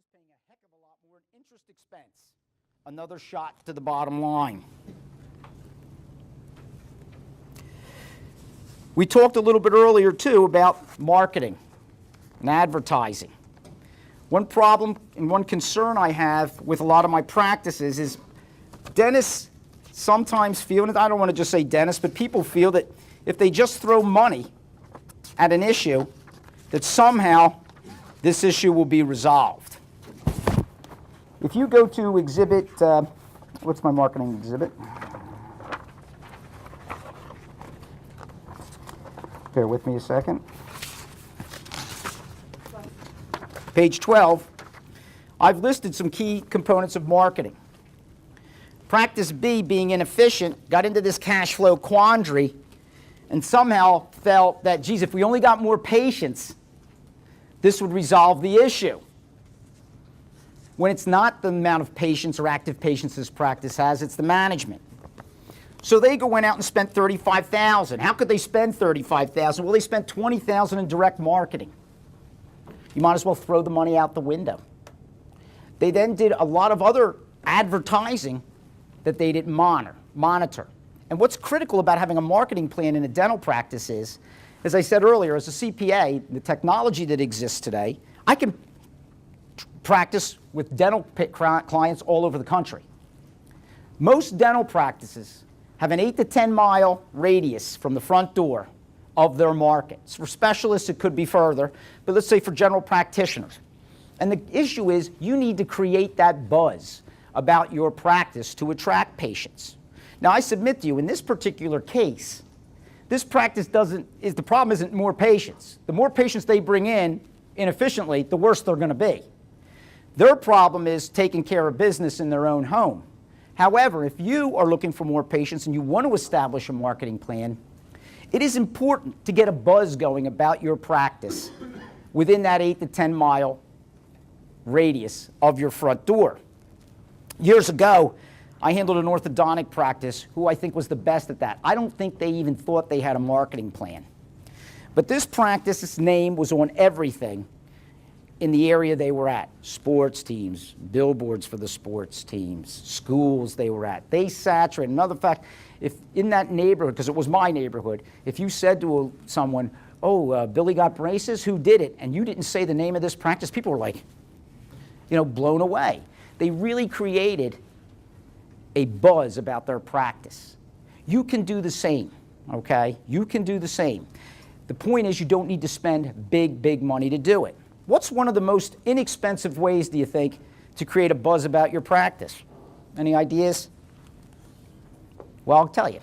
is paying a heck of a lot more in interest expense. Another shot to the bottom line. We talked a little bit earlier, too, about marketing and advertising. One problem and one concern I have with a lot of my practices is dentists sometimes feel, and I don't want to just say dentists, but people feel that if they just throw money at an issue, that somehow this issue will be resolved. If you go to exhibit, what's my marketing exhibit? Bear with me a second. Page 12, I've listed some key components of marketing. Practice B, being inefficient, got into this cash flow quandary and somehow felt that, geez, if we only got more patients, this would resolve the issue. When it's not the amount of patients or active patients this practice has, it's the management. So they went out and spent $35,000. How could they spend $35,000? Well, they spent $20,000 in direct marketing. You might as well throw the money out the window. They then did a lot of other advertising that they didn't monitor. And what's critical about having a marketing plan in a dental practice is, as I said earlier, as a CPA, the technology that exists today, I can practice with dental clients all over the country. Most dental practices have an 8 to 10 mile radius from the front door of their markets. For specialists, it could be further, but let's say for general practitioners. And the issue is you need to create that buzz about your practice to attract patients. Now, I submit to you, in this particular case, this practice the problem isn't more patients. The more patients they bring in inefficiently, the worse they're going to be. Their problem is taking care of business in their own home. However, if you are looking for more patients and you want to establish a marketing plan, it is important to get a buzz going about your practice within that 8 to 10 mile radius of your front door. Years ago, I handled an orthodontic practice who I think was the best at that. I don't think they even thought they had a marketing plan. But this practice's name was on everything in the area they were at. Sports teams, billboards for the sports teams, schools they were at. They saturated. Another fact, if in that neighborhood, because it was my neighborhood, if you said to someone, oh, Billy got braces, who did it? And you didn't say the name of this practice, people were like, blown away. They really created a buzz about their practice. You can do the same, okay? You can do the same. The point is you don't need to spend big money to do it. What's one of the most inexpensive ways, do you think, to create a buzz about your practice? Any ideas? Well, I'll tell you.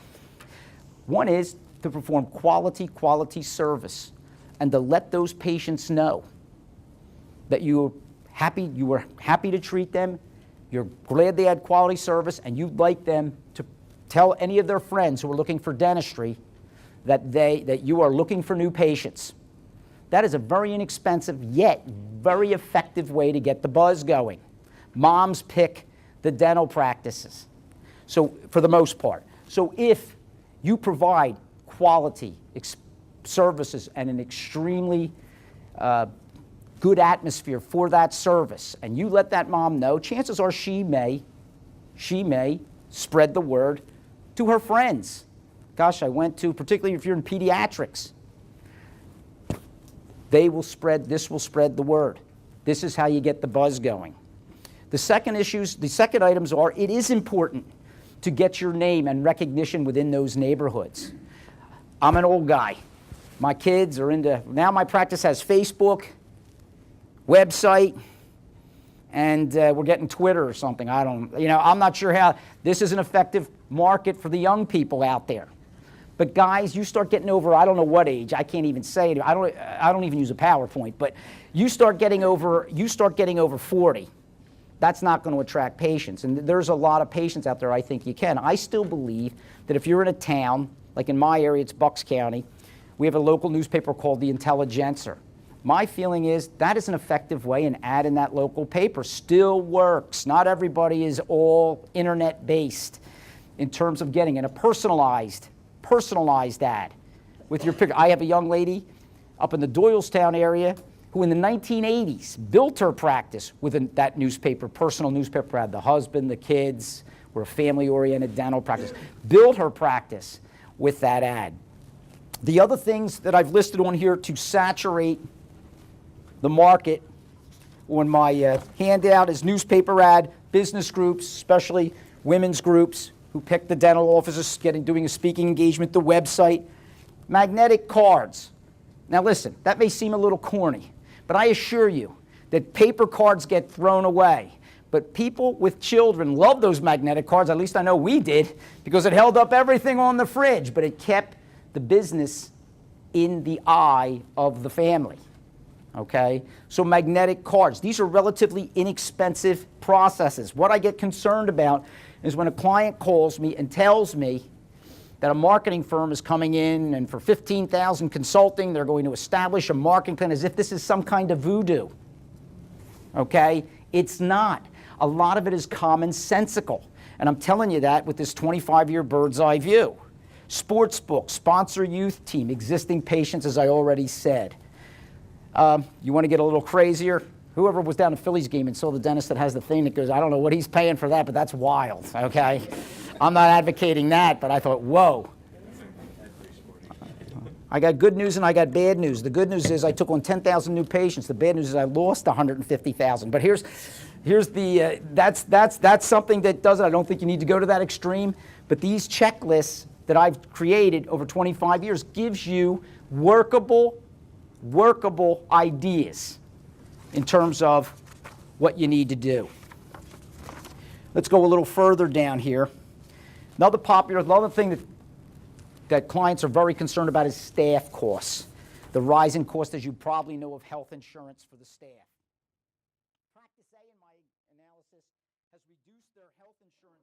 One is to perform quality service and to let those patients know that you were happy to treat them, you're glad they had quality service, and you'd like them to tell any of their friends who are looking for dentistry that you are looking for new patients. That is a very inexpensive yet very effective way to get the buzz going. Moms pick the dental practices, so for the most part. So if you provide quality services and an extremely good atmosphere for that service, and you let that mom know, chances are she may spread the word to her friends. Gosh, I went to, particularly if you're in pediatrics, this will spread the word. This is how you get the buzz going. The second items are, it is important to get your name and recognition within those neighborhoods. I'm an old guy. My kids are now my practice has Facebook, website, and we're getting Twitter or something. I'm not sure how. This is an effective market for the young people out there. But guys, you start getting over, I don't know what age, I can't even say it. I don't even use a PowerPoint, but you start getting over 40. That's not going to attract patients. And there's a lot of patients out there I think you can. I still believe that if you're in a town, like in my area, it's Bucks County, we have a local newspaper called The Intelligencer. My feeling is that is an effective way, an ad in that local paper still works. Not everybody is all internet-based in terms of getting in a personalized ad with your picture. I have a young lady up in the Doylestown area who in the 1980s built her practice with that newspaper, personal newspaper ad. The husband, the kids, were a family-oriented dental practice. Built her practice with that ad. The other things that I've listed on here to saturate the market on my handout is newspaper ad, business groups, especially women's groups who pick the dental offices, doing a speaking engagement, the website, magnetic cards. Now listen, that may seem a little corny, but I assure you that paper cards get thrown away. But people with children love those magnetic cards, at least I know we did, because it held up everything on the fridge, but it kept the business in the eye of the family. Okay? So magnetic cards, these are relatively inexpensive processes. What I get concerned about is when a client calls me and tells me that a marketing firm is coming in and for $15,000 consulting, they're going to establish a marketing plan as if this is some kind of voodoo. Okay? It's not. A lot of it is commonsensical. And I'm telling you that with this 25-year bird's eye view. Sports book, sponsor youth team, existing patients, as I already said. You want to get a little crazier? Whoever was down at Phillies game and saw the dentist that has the thing that goes, I don't know what he's paying for that, but that's wild, okay? I'm not advocating that, but I thought, whoa. I got good news and I got bad news. The good news is I took on 10,000 new patients. The bad news is I lost 150,000. But here's the, that's something that does it. I don't think you need to go to that extreme, but these checklists that I've created over 25 years gives you workable ideas in terms of what you need to do. Let's go a little further down here. Another thing that clients are very concerned about is staff costs. The rising cost, as you probably know, of health insurance for the staff. Practice A, in my analysis, has reduced their health insurance